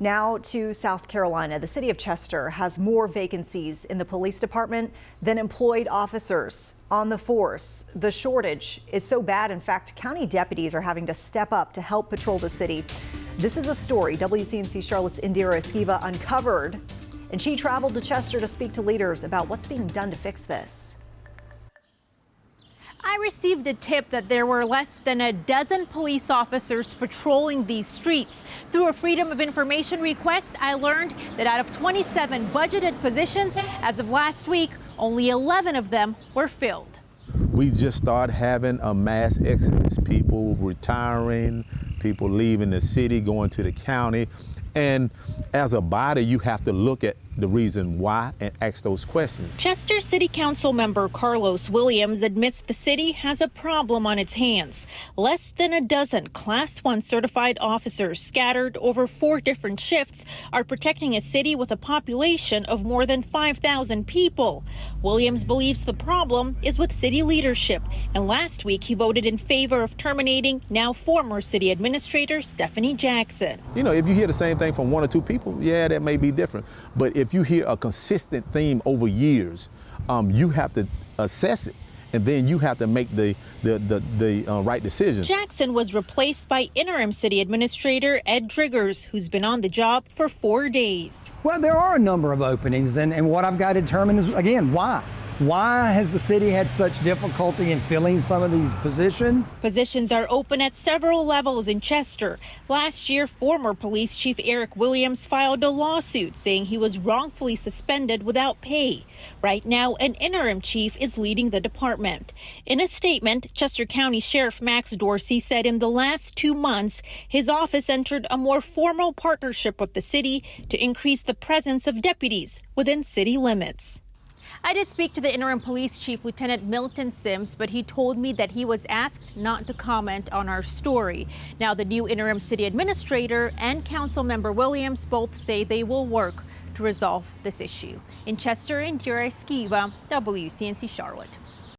Now to South Carolina. The city of Chester has more vacancies in the police department than employed officers on the force. The shortage is so bad, in fact, county deputies are having to step up to help patrol the city. This is a story WCNC Charlotte's Indira Esquiva uncovered, and she traveled to Chester to speak to leaders about what's being done to fix this. I received a tip that there were less than a dozen police officers patrolling these streets. Through a Freedom of Information request, I learned that out of 27 budgeted positions, as of last week, only 11 of them were filled. We just started having a mass exodus, people retiring, people leaving the city, going to the county. And as a body, you have to look at the reason why and ask those questions. Chester City Council member Carlos Williams admits the city has a problem on its hands. Less than a dozen Class 1 certified officers scattered over 4 different shifts are protecting a city with a population of more than 5,000 people. Williams believes the problem is with city leadership, and last week he voted in favor of terminating now former city administrator Stephanie Jackson. You know, if you hear the same thing from 1 or 2 people, yeah, that may be different. But if you hear a consistent theme over years, you have to assess it, and then you have to make the right decision. Jackson was replaced by interim city administrator Ed Driggers, who's been on the job for 4 days. Well, there are a number of openings, and what I've got to determine is, again, why? Why has the city had such difficulty in filling some of these positions? Positions are open at several levels in Chester. Last year, former police chief Eric Williams filed a lawsuit saying he was wrongfully suspended without pay. Right now, an interim chief is leading the department. In a statement, Chester County Sheriff Max Dorsey said in the last 2 months, his office entered a more formal partnership with the city to increase the presence of deputies within city limits. I did speak to the interim police chief, Lieutenant Milton Sims, but he told me that he was asked not to comment on our story. Now, the new interim city administrator and council member Williams both say they will work to resolve this issue. In Chester, Indira Esquiva, WCNC Charlotte.